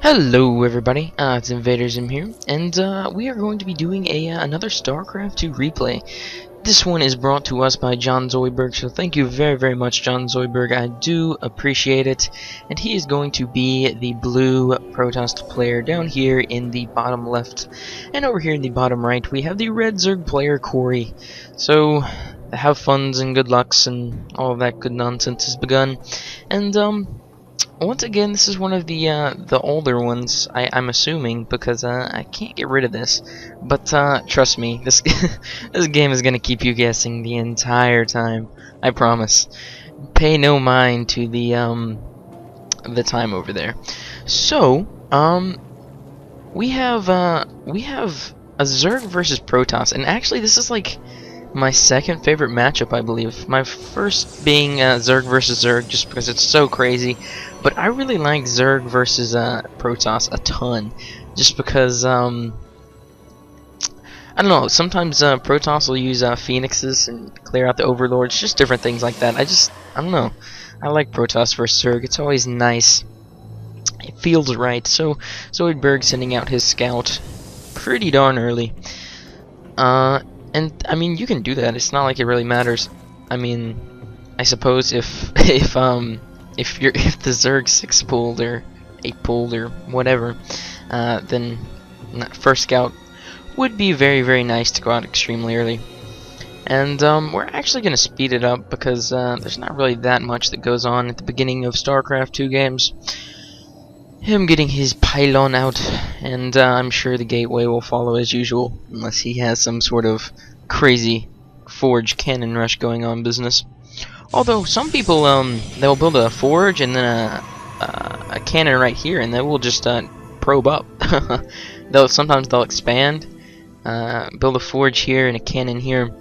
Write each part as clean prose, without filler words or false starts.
Hello everybody, it's InvaderZim here, and we are going to be doing another Starcraft 2 replay. This one is brought to us by John Zoidberg, so thank you very, very much, John Zoidberg. I do appreciate it, and he is going to be the blue Protoss player down here in the bottom left, and over here in the bottom right we have the red Zerg player, Corey. So, have funs and good lucks and all of that good nonsense has begun, and once again, this is one of the older ones, I'm assuming, because I can't get rid of this. But trust me, this this game is gonna keep you guessing the entire time. I promise. Pay no mind to the time over there. So we have a Zerg versus Protoss, and actually this is like my second favorite matchup, I believe. My first being Zerg versus Zerg, just because it's so crazy. But I really like Zerg versus Protoss a ton, just because I don't know. Sometimes Protoss will use Phoenixes and clear out the Overlords, just different things like that. I don't know. I like Protoss versus Zerg. It's always nice. It feels right. So Zoidberg sending out his scout pretty darn early. And I mean, you can do that. It's not like it really matters. I mean, I suppose if if the Zerg 6 pulled or 8 pulled or whatever, then first scout would be very, very nice to go out extremely early. And we're actually going to speed it up because there's not really that much that goes on at the beginning of StarCraft 2 games. Him getting his pylon out, and I'm sure the gateway will follow as usual, unless he has some sort of crazy forge cannon rush going on business. Although some people they'll build a forge and then a cannon right here, and they will just probe up. Sometimes they'll expand, build a forge here and a cannon here.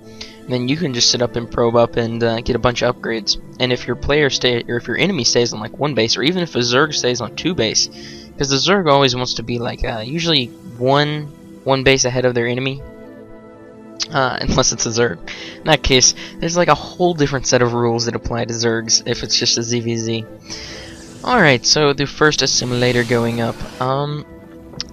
Then you can just sit up and probe up and get a bunch of upgrades. And if your if your enemy stays on like one base, or even if a Zerg stays on 2 base, because the Zerg always wants to be like usually one base ahead of their enemy, unless it's a Zerg. In that case, there's like a whole different set of rules that apply to Zergs if it's just a ZVZ. Alright, so the first assimilator going up.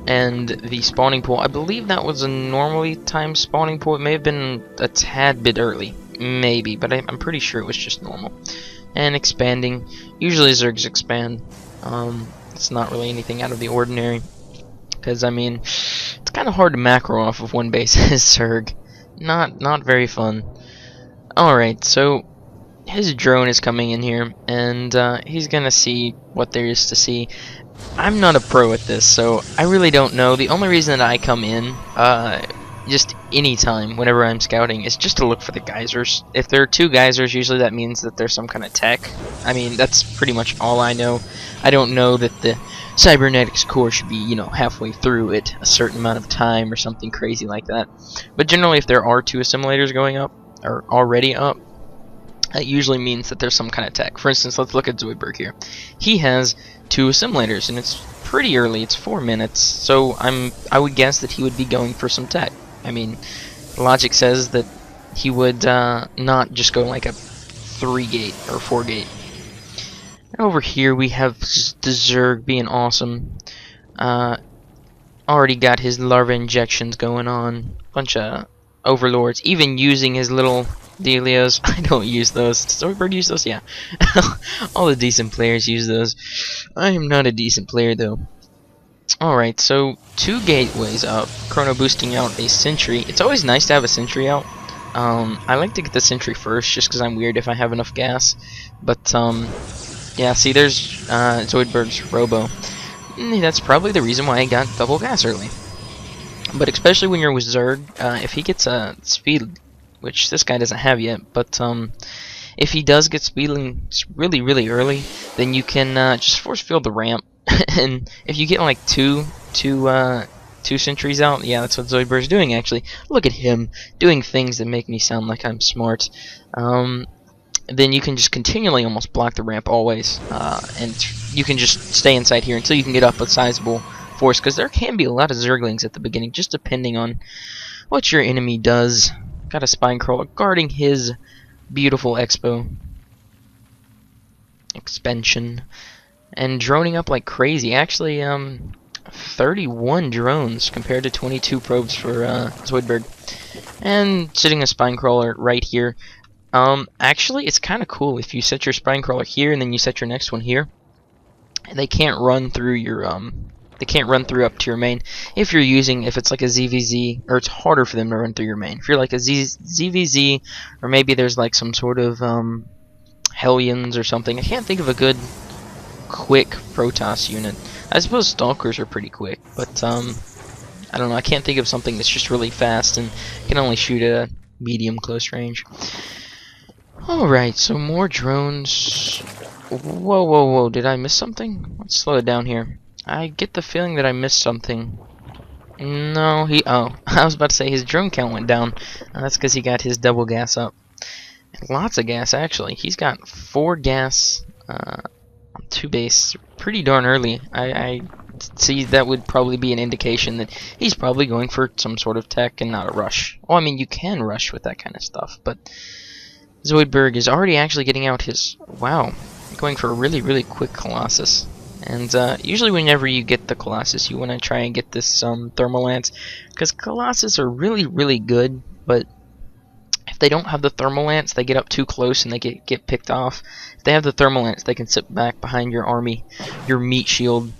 And the spawning pool, I believe that was a normally timed spawning pool. It may have been a tad bit early, maybe, but I'm pretty sure it was just normal. And expanding, usually Zergs expand. It's not really anything out of the ordinary, because I mean, it's kind of hard to macro off of one base as Zerg. Not very fun. Alright, so his drone is coming in here, and he's gonna see what there is to see. I'm not a pro at this, so I really don't know. The only reason that I come in, just anytime, whenever I'm scouting, is just to look for the geysers. If there are 2 geysers, usually that means that there's some kind of tech. I mean, that's pretty much all I know. I don't know that the cybernetics core should be, you know, halfway through it a certain amount of time or something crazy like that. But generally, if there are 2 assimilators going up, or already up, that usually means that there's some kind of tech. For instance, let's look at Zoidberg here. He has 2 assimilators, and it's pretty early. It's 4 minutes, so I would guess that he would be going for some tech. I mean, logic says that he would not just go like a 3-gate or 4-gate. Over here we have just the Zerg being awesome. Already got his larva injections going on. Bunch of overlords, even using his little Delios. I don't use those. Does Zoidberg use those? Yeah. All the decent players use those. I am not a decent player though. Alright, so 2 gateways up. Chrono boosting out a sentry. It's always nice to have a sentry out. I like to get the sentry first just because I'm weird if I have enough gas. But yeah, see there's Zoidberg's Robo. That's probably the reason why I got double gas early. But especially when you're with Zerg, if he gets a speed, which this guy doesn't have yet, but if he does get speeding really, really early, then you can just force field the ramp. And if you get like two sentries out, yeah, that's what Zoidberg's doing actually. Look at him doing things that make me sound like I'm smart. Then you can just continually almost block the ramp always, and you can just stay inside here until you can get up a sizable force, because there can be a lot of Zerglings at the beginning, just depending on what your enemy does. Got a spine crawler guarding his beautiful expansion, and droning up like crazy. Actually, 31 drones compared to 22 probes for Zoidberg. And sitting a spine crawler right here. Actually, it's kind of cool if you set your spine crawler here and then you set your next one here. They can't run through your they can't run through up to your main if it's like a ZVZ, or it's harder for them to run through your main. If you're like a ZVZ, or maybe there's like some sort of Hellions or something. I can't think of a good quick Protoss unit. I suppose Stalkers are pretty quick, but I don't know. I can't think of something that's just really fast and can only shoot at a medium close range. Alright, so more drones. Whoa, whoa, whoa, did I miss something? Let's slow it down here. I get the feeling that I missed something. No, I was about to say his drone count went down. That's because he got his double gas up. And lots of gas, actually. He's got 4 gas on 2 base pretty darn early. I see that would probably be an indication that he's probably going for some sort of tech and not a rush. Well, I mean, you can rush with that kind of stuff, but Zoidberg is already actually getting out his... Wow. Going for a really, really quick Colossus. And usually whenever you get the Colossus, you want to try and get this Thermal Lance, because Colossus are really, really good, but if they don't have the Thermal Lance, they get up too close and they get picked off. If they have the Thermal Lance, they can sit back behind your army, your meat shield,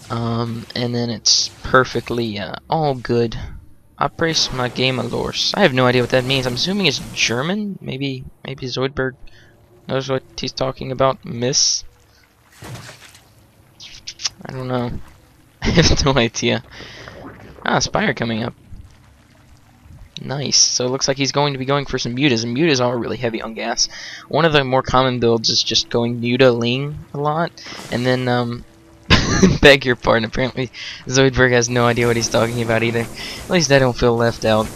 and then it's perfectly all good. Apreis Magemalors. I have no idea what that means. I'm assuming it's German. Maybe Zoidberg knows what he's talking about. Miss? I don't know. I have no idea. Ah, Spire coming up. Nice. So it looks like he's going to be going for some mutas, and mutas are really heavy on gas. One of the more common builds is just going muta ling a lot, and then beg your pardon. Apparently, Zoidberg has no idea what he's talking about either. At least I don't feel left out.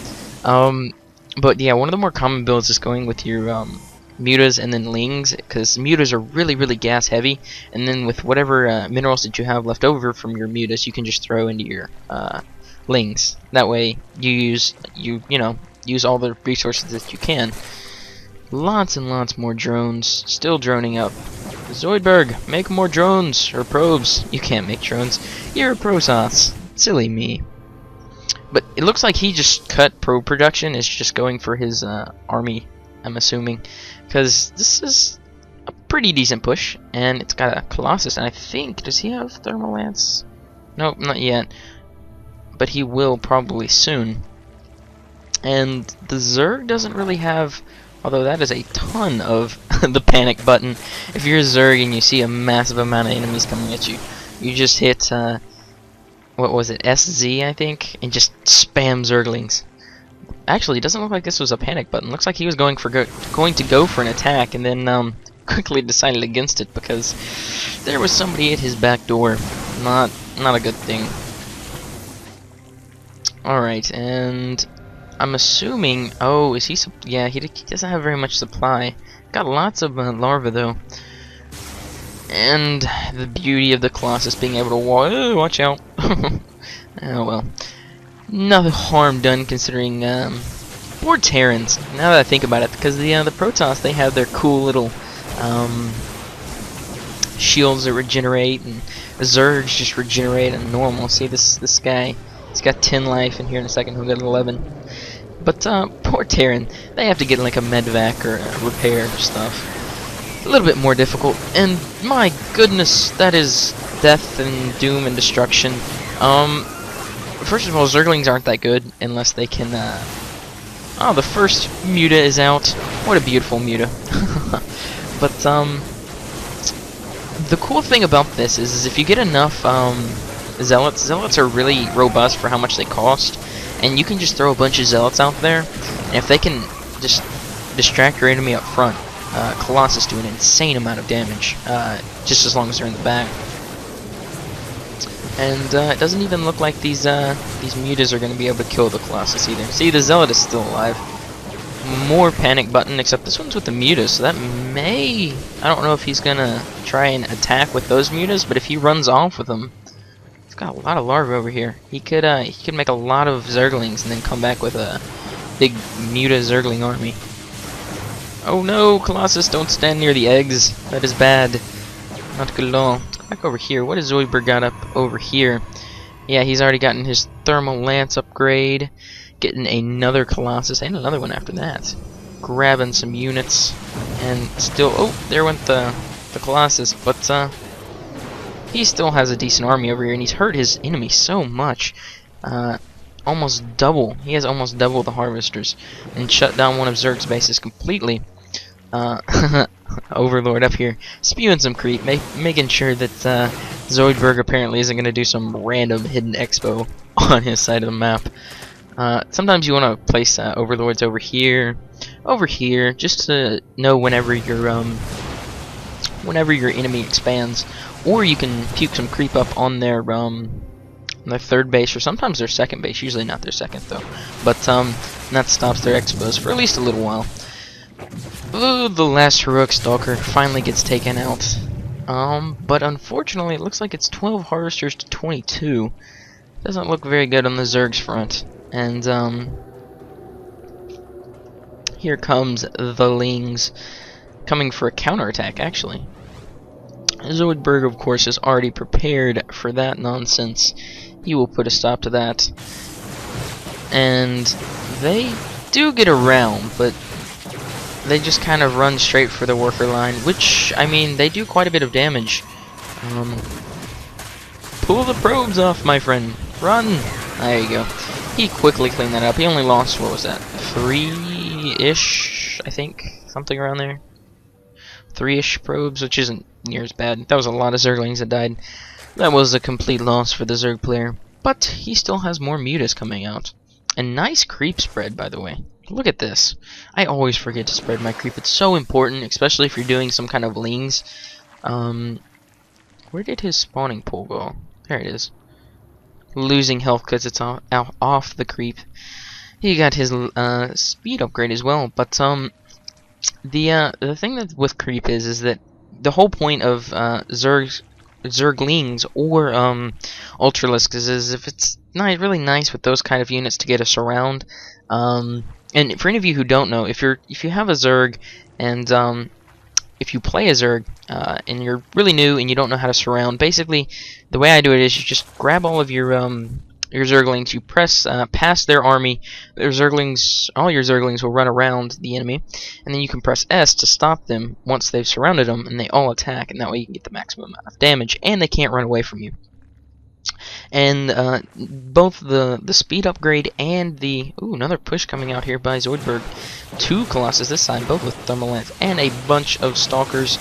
But yeah, one of the more common builds is going with your mutas and then lings, because mutas are really, really gas heavy, and then with whatever minerals that you have left over from your mutas, you can just throw into your lings. That way, you use all the resources that you can. Lots and lots more drones, still droning up. Zoidberg, make more drones, or probes. You can't make drones. You're a Protoss. Silly me. But it looks like he just cut probe production, is just going for his army, I'm assuming. Because this is a pretty decent push, and it's got a Colossus, and I think, does he have Thermal Lance? Nope, not yet. But he will probably soon. And the Zerg doesn't really have... Although that is a ton of the panic button. If you're a Zerg and you see a massive amount of enemies coming at you, you just hit, what was it, SZ I think, and just spam Zerglings. Actually, it doesn't look like this was a panic button. Looks like he was going to go for an attack, and then quickly decided against it because there was somebody at his back door. Not a good thing. All right, and I'm assuming. Oh, is he? Yeah, he doesn't have very much supply. Got lots of larvae though, and the beauty of the Colossus being able to watch out. Oh well, no harm done considering. Poor Terrans. Now that I think about it, because the Protoss, they have their cool little shields that regenerate, and the Zergs just regenerate and normal. See this guy. He's got 10 life, and here in a second he'll get 11. But poor Terran, they have to get like a medvac or a repair stuff. A little bit more difficult, and my goodness, that is death and doom and destruction. First of all, Zerglings aren't that good unless they can. Oh, the first muta is out. What a beautiful muta. But the cool thing about this is if you get enough Zealots are really robust for how much they cost, and you can just throw a bunch of Zealots out there, and if they can just distract your enemy up front, Colossus do an insane amount of damage, just as long as they're in the back. And it doesn't even look like these mutas are going to be able to kill the Colossus either. See, the Zealot is still alive. More panic button, except this one's with the mutas, so that may... I don't know if he's going to try and attack with those mutas, but if he runs off with them... Got a lot of larvae over here. He could make a lot of Zerglings and then come back with a big muta Zergling army. Oh no, Colossus, don't stand near the eggs. That is bad. Not good at all. Back over here. What has Zoidberg got up over here? Yeah, he's already gotten his thermal lance upgrade, getting another Colossus and another one after that. Grabbing some units, and still, oh, there went the Colossus, but he still has a decent army over here, and he's hurt his enemy so much. Almost double. He has almost double the harvesters, and shut down one of Zerg's bases completely. Overlord up here spewing some creep, making sure that Zoidberg apparently isn't going to do some random hidden expo on his side of the map. Sometimes you want to place overlords over here, just to know whenever your enemy expands, or you can puke some creep up on their third base, or sometimes their second base. Usually not their second though, but that stops their expos for at least a little while. Ooh, the last heroic stalker finally gets taken out. But unfortunately, it looks like it's 12 harvesters to 22. Doesn't look very good on the Zerg's front. And here comes the Lings, coming for a counterattack. Actually, Zoidberg, of course, is already prepared for that nonsense. He will put a stop to that. And they do get around, but they just kind of run straight for the worker line, which, I mean, they do quite a bit of damage. Pull the probes off, my friend. Run! There you go. He quickly cleaned that up. He only lost, what was that, 3-ish, I think? Something around there. 3-ish probes, which isn't near as bad. That was a lot of Zerglings that died. That was a complete loss for the Zerg player. But he still has more mutas coming out. A nice creep spread, by the way. Look at this. I always forget to spread my creep. It's so important, especially if you're doing some kind of Lings. Where did his spawning pool go? There it is. Losing health because it's off the creep. He got his speed upgrade as well. But the thing that with creep is that the whole point of Zerglings or Ultralisks is if it's really nice with those kind of units to get us around. And for any of you who don't know, if you have a Zerg and if you play a Zerg and you're really new and you don't know how to surround, basically the way I do it is you just grab all of your Zerglings, you press past their army, all your Zerglings will run around the enemy, and then you can press S to stop them once they've surrounded them, and they all attack, and that way you can get the maximum amount of damage, and they can't run away from you. And both the speed upgrade and the another push coming out here by Zoidberg. 2 Colossus this time, both with thermal lance, and a bunch of stalkers.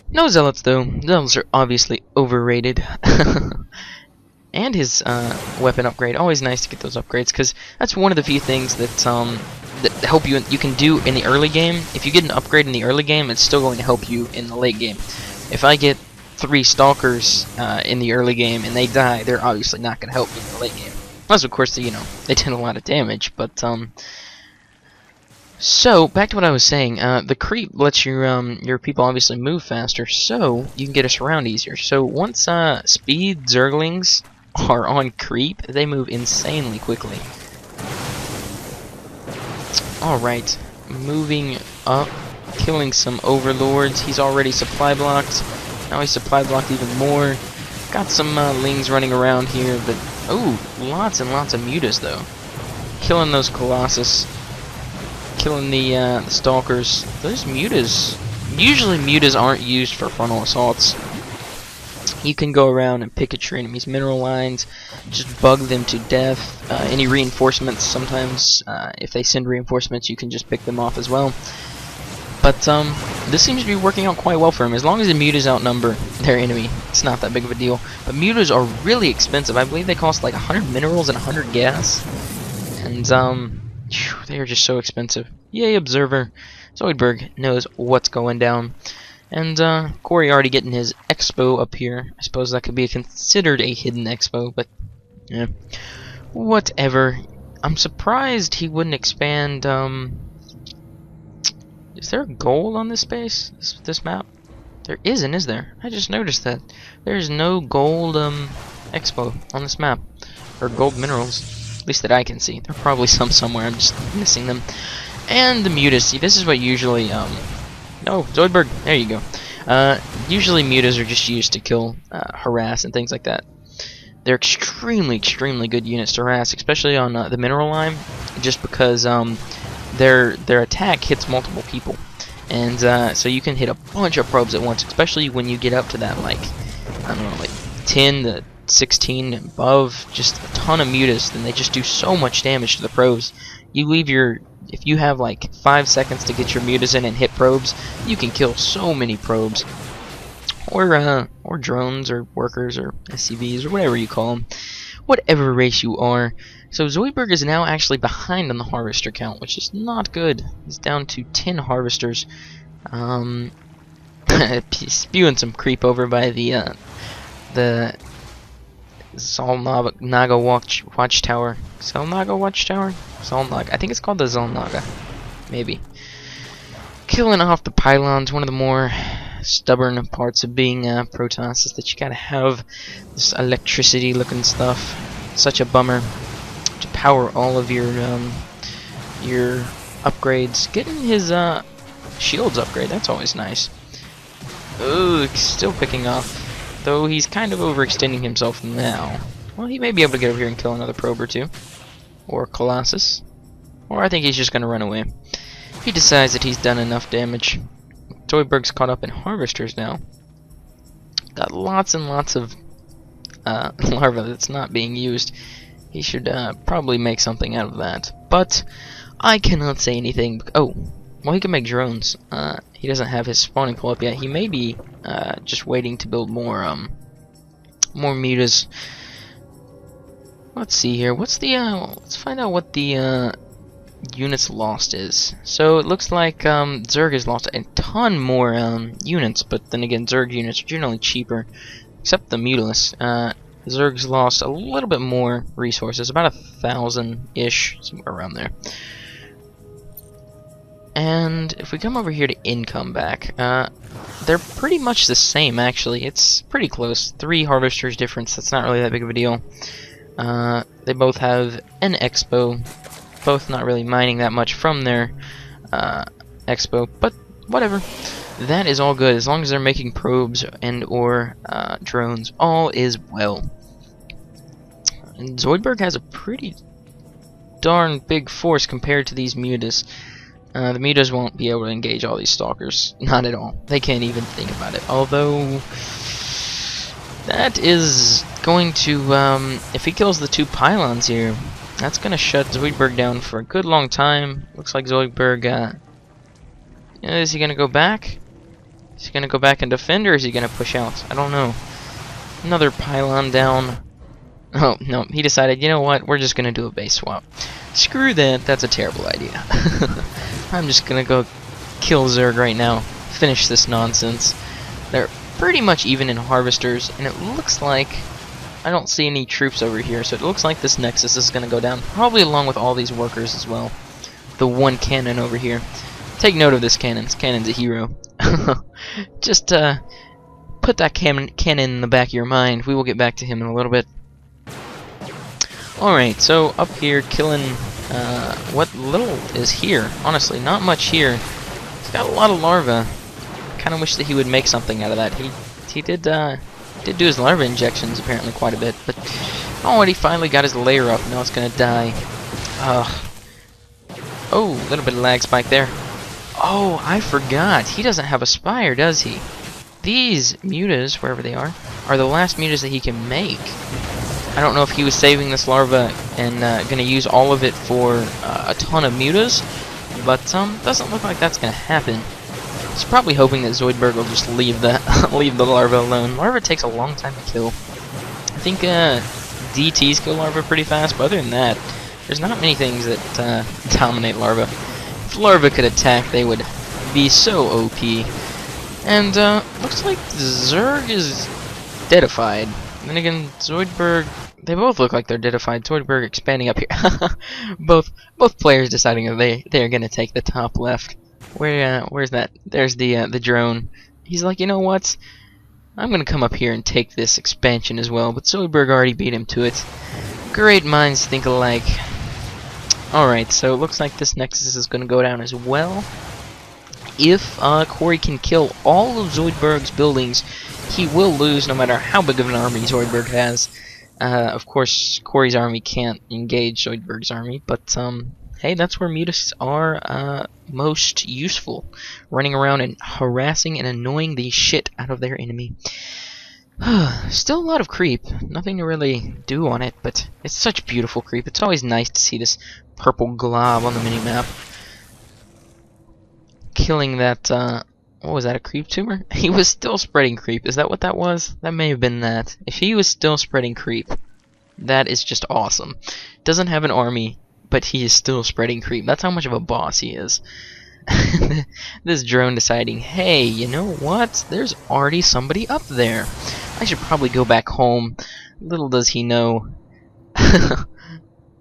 No zealots though. Zealots are obviously overrated. And his weapon upgrade. Always nice to get those upgrades because that's one of the few things that that help you can do in the early game. If you get an upgrade in the early game, it's still going to help you in the late game. If I get 3 stalkers in the early game and they die, they're obviously not going to help me in the late game. Unless, of course, they did a lot of damage. But so back to what I was saying. The creep lets your people obviously move faster, so you can get us around easier. So once speed Zerglings are on creep, they move insanely quickly. All right, moving up, killing some overlords. He's already supply blocked. Now he's supply blocked even more. Got some Lings running around here, but lots and lots of mutas though. Killing those Colossus, killing the stalkers. Those mutas. Usually mutas aren't used for frontal assaults. You can go around and pick at your enemy's mineral lines, just bug them to death. Any reinforcements, sometimes if they send reinforcements, you can just pick them off as well. But this seems to be working out quite well for him. As long as the mutas outnumber their enemy, it's not that big of a deal. But mutas are really expensive. I believe they cost like 100 minerals and 100 gas. And they are just so expensive. Yay, Observer. Zoidberg knows what's going down. And Corey already getting his expo up here. I suppose that could be considered a hidden expo, but yeah, whatever. I'm surprised he wouldn't expand. Is there a goal on this base? This map? There isn't, is there? I just noticed that. There's no gold expo on this map. Or gold minerals. At least that I can see. There are probably some somewhere. I'm just missing them. And the mutas. See, this is what usually... No, Zoidberg. There you go. Usually mutas are just used to kill, harass, and things like that. they're extremely good units to harass, especially on the mineral line, just because their attack hits multiple people, and so you can hit a bunch of probes at once, especially when you get up to that, like, I don't know, like 10 to 16 and above, just a ton of mutas, then they just do so much damage to the probes. You leave your, if you have like 5 seconds to get your mutas in and hit probes, you can kill so many probes, or drones, or workers, or SCVs, or whatever you call them, whatever race you are. So Zoidberg is now actually behind on the harvester count, which is not good. He's down to 10 harvesters. Spewing some creep over by the Zalnaga Watchtower. Zalnaga Watchtower? Zalnaga. I think it's called the Zalnaga. Maybe. Killing off the pylons, one of the more stubborn parts of being Protoss, is that you gotta have this electricity looking stuff. Such a bummer to power all of your upgrades. Getting his shields upgrade, that's always nice. Ooh, still picking off. Though he's kind of overextending himself now. Well, he may be able to get over here and kill another probe or two. Or Colossus. Or I think he's just going to run away. He decides that he's done enough damage. Zoidberg's caught up in harvesters now. Got lots and lots of larvae that's not being used. He should probably make something out of that. But I cannot say anything. Oh, well, he can make drones. He doesn't have his spawning pool up yet. He may be just waiting to build more mutas. Let's see here. What's the let's find out what the units lost is. So it looks like Zerg has lost a ton more units, but then again, Zerg units are generally cheaper, except the Mutilus. Zerg's lost a little bit more resources, about 1,000-ish, somewhere around there. And if we come over here to income back, they're pretty much the same, actually. It's pretty close. 3 harvesters difference. That's not really that big of a deal. They both have an expo. Both not really mining that much from their expo, but whatever. That is all good as long as they're making probes and or drones. All is well. And Zoidberg has a pretty darn big force compared to these mutas. The mutas won't be able to engage all these stalkers. Not at all. They can't even think about it. Although that is going to, if he kills the 2 pylons here, that's going to shut Zoidberg down for a good long time. Looks like Zoidberg, is he going to go back? Is he going to go back and defend, or is he going to push out? I don't know. Another pylon down. Oh, no, he decided, you know what, we're just going to do a base swap. Screw that, that's a terrible idea. I'm just going to go kill Zerg right now. Finish this nonsense. They're pretty much even in harvesters, and it looks like I don't see any troops over here, so it looks like this Nexus is going to go down, probably along with all these workers as well. The one cannon over here. Take note of this cannon. This cannon's a hero. Just put that cannon in the back of your mind. We will get back to him in a little bit. Alright, so up here, killing what little is here. Honestly, not much here. He's got a lot of larvae. Kind of wish that he would make something out of that. He did do his larva injections apparently quite a bit, but oh, and he finally got his layer up. Now it's gonna die. Oh, a little bit of lag spike there. Oh, I forgot. He doesn't have a spire, does he? These mutas, wherever they are the last mutas that he can make. I don't know if he was saving this larva and gonna use all of it for a ton of mutas, but doesn't look like that's gonna happen. He's probably hoping that Zoidberg will just leave the leave the larva alone. Larva takes a long time to kill. I think DTs kill larva pretty fast, but other than that, there's not many things that dominate larva. If larva could attack, they would be so OP. And looks like Zerg is deadified. Then again, Zoidberg, they both look like they're deadified. Zoidberg expanding up here. both players deciding that they are gonna take the top left. Where's that? There's the drone. He's like, you know what? I'm gonna come up here and take this expansion as well. But Zoidberg already beat him to it. Great minds think alike. Alright, so it looks like this Nexus is gonna go down as well. If Corey can kill all of Zoidberg's buildings, he will lose no matter how big of an army Zoidberg has. Of course, Corey's army can't engage Zoidberg's army, but hey, that's where mutists are most useful, running around and harassing and annoying the shit out of their enemy. Still a lot of creep, nothing to really do on it, but it's such beautiful creep. It's always nice to see this purple glob on the minimap. Killing that, what was that, a creep tumor? He was still spreading creep. Is that what that was? That may have been that. If he was still spreading creep, that is just awesome. Doesn't have an army, but he is still spreading creep. That's how much of a boss he is. This drone deciding, hey, you know what? There's already somebody up there. I should probably go back home. Little does he know.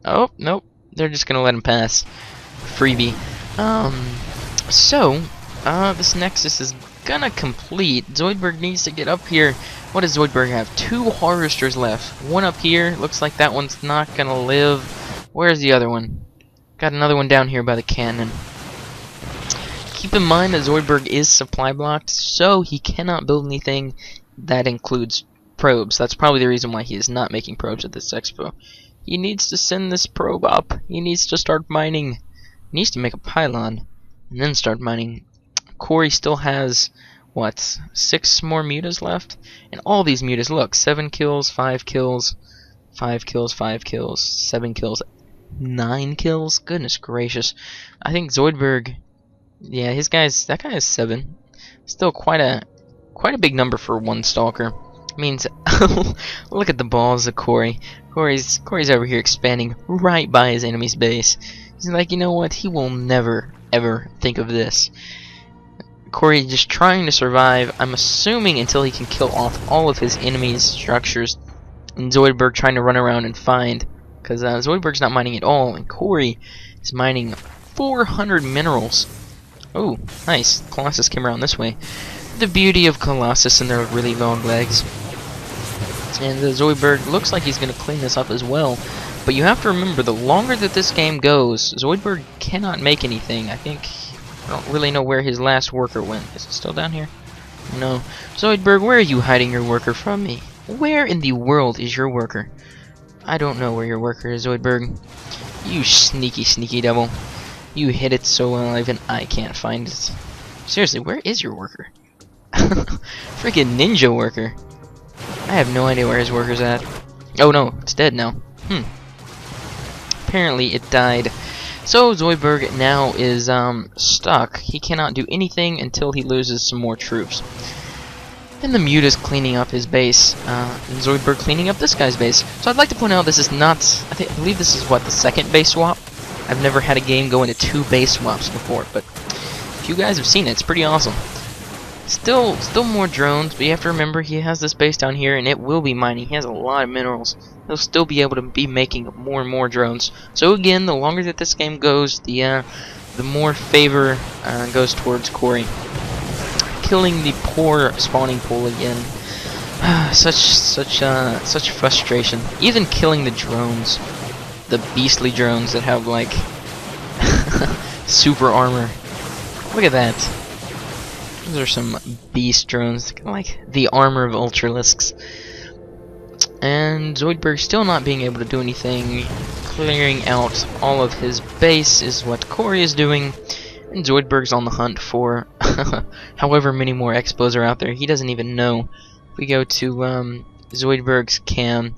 Oh, nope. They're just gonna let him pass. Freebie. So, this Nexus is gonna complete. Zoidberg needs to get up here. What does Zoidberg have? 2 Harvesters left. One up here. Looks like that one's not gonna live. Where's the other one? Got another one down here by the cannon. Keep in mind that Zoidberg is supply blocked, so he cannot build anything that includes probes. That's probably the reason why he is not making probes at this expo. He needs to send this probe up. He needs to start mining. He needs to make a pylon and then start mining. Corey still has, what, 6 more mutas left? And all these mutas, look, 7 kills, 5 kills, 5 kills, 5 kills, 7 kills, 9 kills? Goodness gracious. I think Zoidberg, yeah, that guy is 7. Still quite a big number for one stalker. Means look at the balls of Corey. Corey's over here expanding right by his enemy's base. He's like, you know what? He will never ever think of this. Corey just trying to survive, I'm assuming, until he can kill off all of his enemy's structures. And Zoidberg trying to run around and find, because Zoidberg's not mining at all, and Corey is mining 400 minerals. Oh, nice. Colossus came around this way. The beauty of Colossus and their really long legs. And Zoidberg looks like he's going to clean this up as well. But you have to remember, the longer that this game goes, Zoidberg cannot make anything. I don't really know where his last worker went. Is it still down here? No. Zoidberg, where are you hiding your worker from me? Where in the world is your worker? I don't know where your worker is, Zoidberg. You sneaky, sneaky devil. You hid it so well, even I can't find it. Seriously, where is your worker? Freaking ninja worker. I have no idea where his worker's at. Oh no, it's dead now. Apparently it died. So Zoidberg now is stuck. He cannot do anything until he loses some more troops. And the Mute is cleaning up his base, and Zoidberg cleaning up this guy's base. So I'd like to point out this is not, I believe this is what, the second base swap? I've never had a game go into 2 base swaps before, but if you guys have seen it, it's pretty awesome. Still more drones, but you have to remember he has this base down here, and it will be mining. He has a lot of minerals. He'll still be able to be making more and more drones. So again, the longer that this game goes, the more favor goes towards Corey. Killing the poor spawning pool again. such frustration. Even killing the drones, the beastly drones that have like super armor. Look at that. Those are some beast drones, like the armor of Ultralisks. And Zoidberg still not being able to do anything. Clearing out all of his base is what Corey is doing. And Zoidberg's on the hunt for however many more expos are out there. He doesn't even know. If we go to Zoidberg's cam,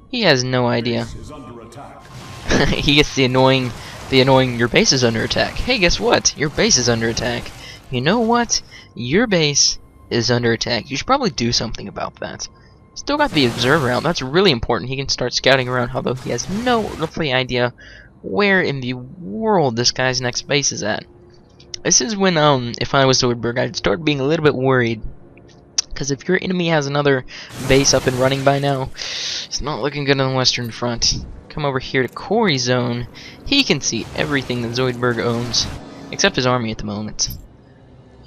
he has no idea. He gets the annoying, your base is under attack. Hey, guess what? Your base is under attack. You know what? Your base is under attack. You should probably do something about that. Still got the observer out. That's really important. He can start scouting around, although he has no earthly idea where in the world this guy's next base is at. This is when, if I was Zoidberg, I'd start being a little bit worried. Because if your enemy has another base up and running by now, it's not looking good on the Western Front. Come over here to Corey's zone. He can see everything that Zoidberg owns, except his army at the moment.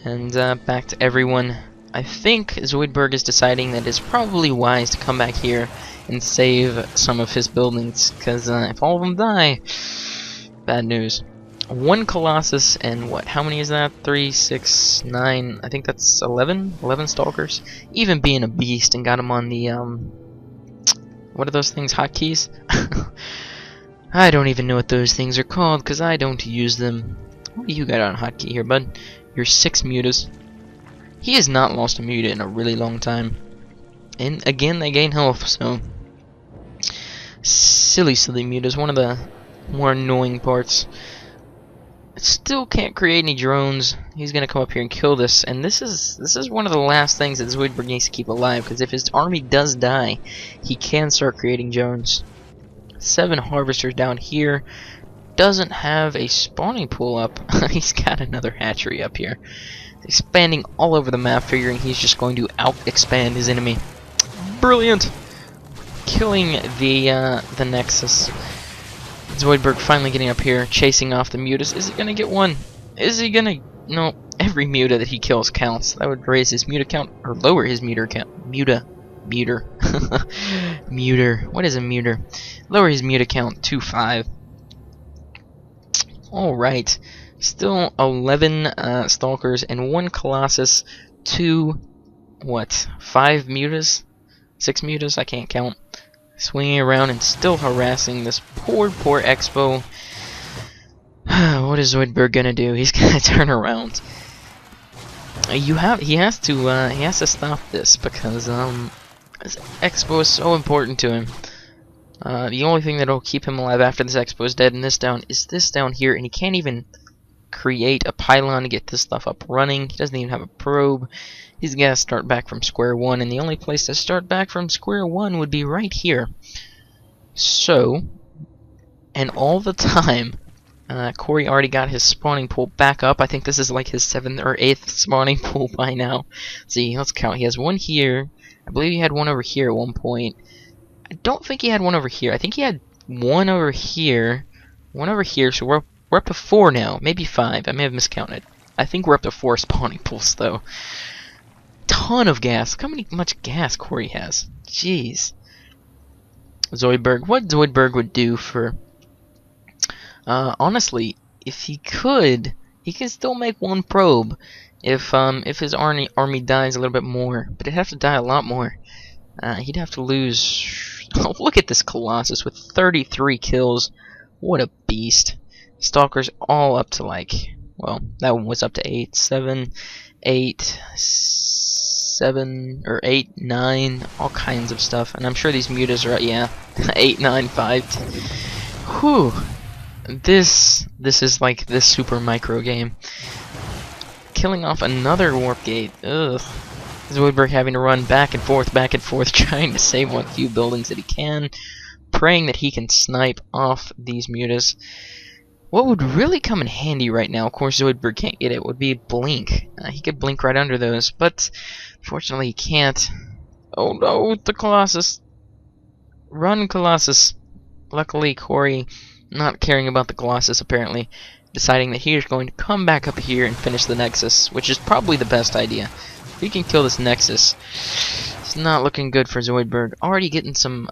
And back to everyone. I think Zoidberg is deciding that it's probably wise to come back here and save some of his buildings, because if all of them die, bad news. 1 Colossus and what? How many is that? 3, 6, 9. I think that's 11 Stalkers. Even being a beast and got him on the what are those things? Hotkeys? I don't even know what those things are called because I don't use them. What do you got on hotkey here, bud? You're 6 mutas. He has not lost a muta in a really long time. And again, they gain health, so silly mutas. One of the more annoying parts. Still can't create any drones. He's gonna come up here and kill this, and this is one of the last things that Zoidberg needs to keep alive, because if his army does die, he can start creating drones. 7 harvesters down here. Doesn't have a spawning pool up. He's got another hatchery up here. Expanding all over the map, figuring he's just going to out-expand his enemy. Brilliant! Killing the Nexus. Zoidberg finally getting up here, chasing off the mutas. Is he gonna get one? Is he gonna... No, every muta that he kills counts. That would raise his muta count, or lower his muta count. Muter. What is a muter? Lower his muta count to 5. Alright. Still 11 Stalkers and 1 Colossus. 2... What? 5 mutas? 6 mutas? I can't count. Swinging around and still harassing this poor Expo. What is Zoidberg gonna do? He's gonna turn around. He has to stop this because this Expo is so important to him. The only thing that'll keep him alive after this Expo is dead and this down here, and he can't even create a pylon to get this stuff up running. He doesn't even have a probe. He's got to start back from square one, and the only place to start back from square one would be right here. So, and all the time, Corey already got his spawning pool back up. I think this is like his 7th or 8th spawning pool by now. See, let's count. He has one here. I believe he had one over here at one point. I don't think he had one over here. I think he had one over here. One over here, so we're up to 4 now. Maybe 5. I may have miscounted. I think we're up to 4 spawning pools, though. Ton of gas. Look how much gas Corey has. Jeez. Zoidberg. What Zoidberg would do for... honestly, if he could, he can still make 1 probe. If his army dies a little bit more. But it'd have to die a lot more. He'd have to lose... Oh, look at this Colossus with 33 kills. What a beast. Stalkers all up to like... Well, that one was up to 8, 7, 8... 7 or 8, 9, all kinds of stuff, and I'm sure these mutas are 8, 9, 5. Whew. This is like this super micro game. Killing off another warp gate. Ugh. Zoidberg having to run back and forth, trying to save what few buildings that he can, praying that he can snipe off these mutas. What would really come in handy right now, of course Zoidberg can't get it, would be Blink. He could blink right under those, but fortunately he can't. Oh no, the Colossus. Run, Colossus. Luckily, Corey, not caring about the Colossus apparently, deciding that he is going to come back up here and finish the Nexus, which is probably the best idea. If he can kill this Nexus, it's not looking good for Zoidberg. Already getting some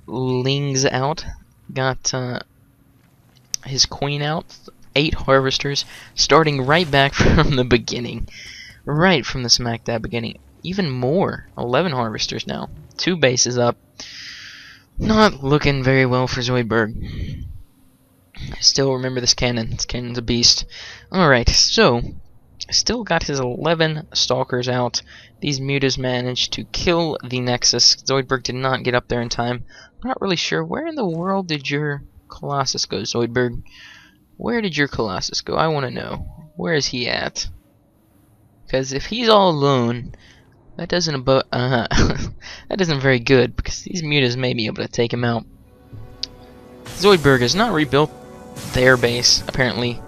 Lings out. Got... his queen out, 8 harvesters, starting right back from the beginning. Right from the smack dab beginning. Even more, 11 harvesters now. 2 bases up. Not looking very well for Zoidberg. Still remember this cannon. This cannon's a beast. Alright, so, still got his 11 Stalkers out. These mutas managed to kill the Nexus. Zoidberg did not get up there in time. I'm not really sure. Where in the world did your Colossus go, Zoidberg? Where did your Colossus go? I want to know. Where is he at? Because if he's all alone, that doesn't that isn't very good, because these mutas may be able to take him out. Zoidberg has not rebuilt their base, apparently.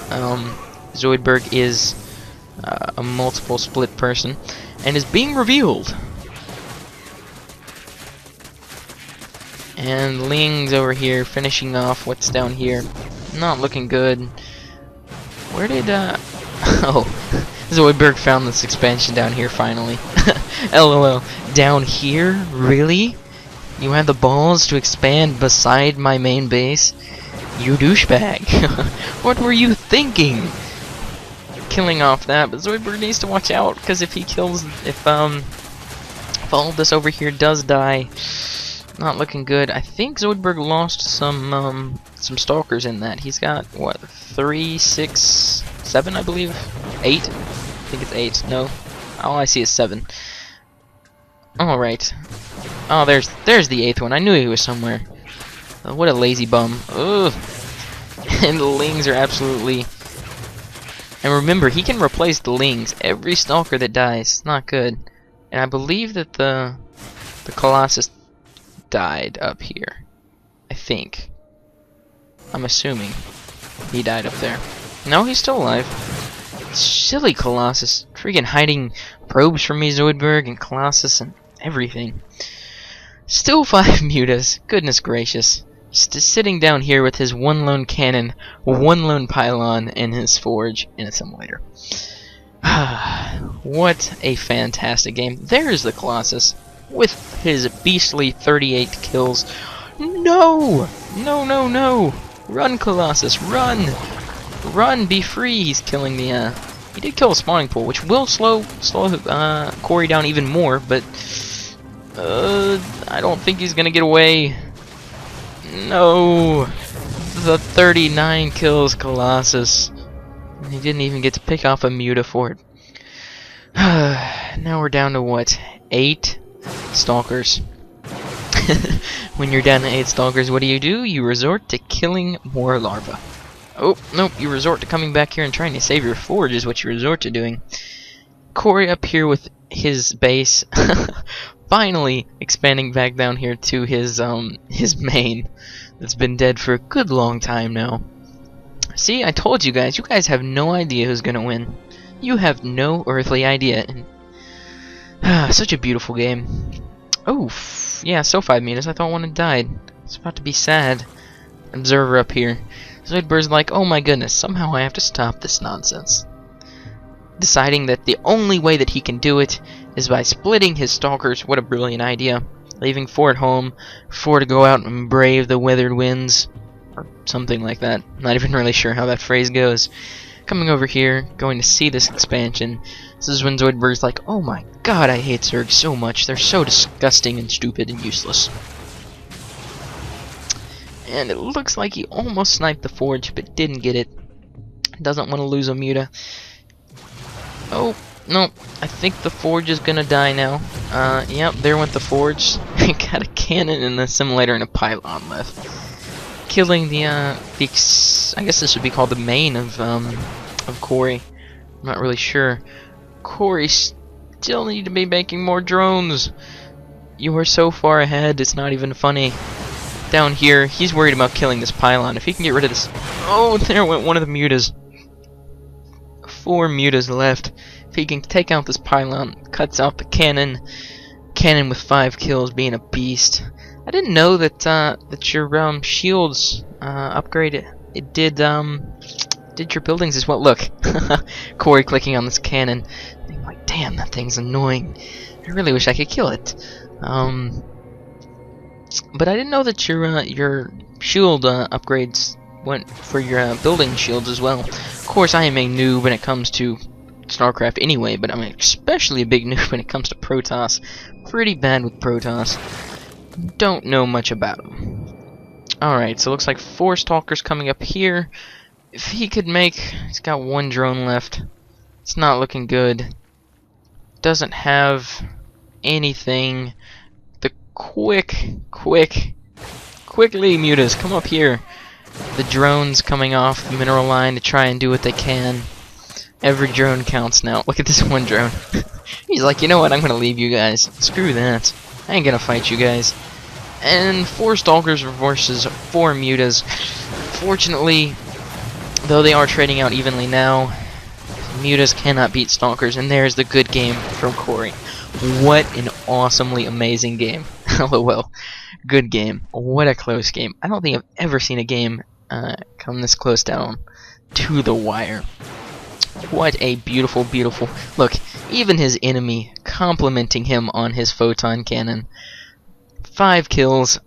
Zoidberg is a multiple split person, and is being revealed. And Ling's over here finishing off what's down here. Not looking good. Where did oh, Zoidberg found this expansion down here finally. LOL. Down here? Really? You had the balls to expand beside my main base? You douchebag. What were you thinking? Killing off that, but Zoidberg needs to watch out, because if he kills, if all this over here does die, Not looking good. I think Zoidberg lost some stalkers in that. He's got what, 3, 6, 7, I believe, 8. I think it's 8. No, all I see is 7. All right. Oh, there's the 8th one. I knew he was somewhere. What a lazy bum. Ugh. And the lings are absolutely. And remember, he can replace the lings. Every stalker that dies, not good. And I believe that the Colossus died up here. I think. I'm assuming he died up there. No, he's still alive. Silly Colossus. Freaking hiding probes from me, Zoidberg, and Colossus, and everything. Still 5 mutas. Goodness gracious. Just sitting down here with his one lone cannon, one lone pylon, and his forge in a simulator. What a fantastic game. There's the Colossus with his beastly 38 kills. No! No, no, no! Run, Colossus, run! Run, be free! He's killing the, he did kill a spawning pool, which will slow Corey down even more, but I don't think he's gonna get away. No! The 39 kills Colossus. He didn't even get to pick off a muta for it. Now we're down to what? 8 stalkers. When you're down to 8 stalkers, what do? You resort to killing more larvae. Oh, nope, you resort to coming back here and trying to save your forge is what you resort to doing. Corey up here with his base, finally expanding back down here to his main that's been dead for a good long time now. See, I told you guys have no idea who's gonna win. You have no earthly idea. And such a beautiful game. Oh, yeah, so 5 meters. I thought one had died. It's about to be sad. Observer up here. Zoidberg's like, oh my goodness, somehow I have to stop this nonsense. Deciding that the only way that he can do it is by splitting his stalkers. What a brilliant idea. Leaving 4 at home, 4 to go out and brave the weathered winds. Or something like that. Not even really sure how that phrase goes. Coming over here, going to see this expansion. This is when Zoidberg's like, oh my god, I hate Zerg so much. They're so disgusting and stupid and useless. And it looks like he almost sniped the forge, but didn't get it. Doesn't want to lose a muta. Oh, no. I think the forge is gonna die now. Yep, there went the forge. Got a cannon and a simulator and a pylon left. Killing the I guess this would be called the main of Corey. I'm not really sure. Corey still need to be making more drones. You are so far ahead, it's not even funny. Down here, he's worried about killing this pylon. If he can get rid of this... Oh, there went one of the mutas. 4 mutas left. If he can take out this pylon, cuts out the cannon. Cannon with 5 kills, being a beast. I didn't know that that your shields upgrade. It did your buildings as well. Look, Corey clicking on this cannon. I'm like, damn, that thing's annoying. I really wish I could kill it. But I didn't know that your shield upgrades went for your building shields as well. Of course, I am a noob when it comes to Starcraft anyway, but I'm especially a big noob when it comes to Protoss. Pretty bad with Protoss. Don't know much about him. Alright, so it looks like 4 stalkers coming up here. If he could make... He's got 1 drone left. It's not looking good. Doesn't have anything. The quickly mutas, come up here. The drones coming off the mineral line to try and do what they can. Every drone counts now. Look at this one drone. He's like, you know what, I'm gonna leave you guys. Screw that. I ain't gonna fight you guys. And 4 stalkers versus 4 mutas. Fortunately, though they are trading out evenly now, mutas cannot beat stalkers, and there's the good game from Corey. What an awesomely amazing game. LOL. Good game. What a close game. I don't think I've ever seen a game come this close down to the wire. What a beautiful, beautiful... Look, even his enemy complimenting him on his photon cannon. 5 kills,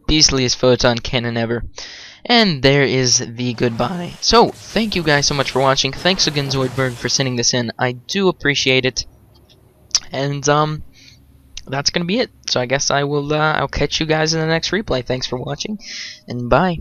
beastliest photon cannon ever. And there is the goodbye. So, thank you guys so much for watching. Thanks again, Zoidberg, for sending this in. I do appreciate it. And, that's gonna be it. So I guess I'll catch you guys in the next replay. Thanks for watching, and bye.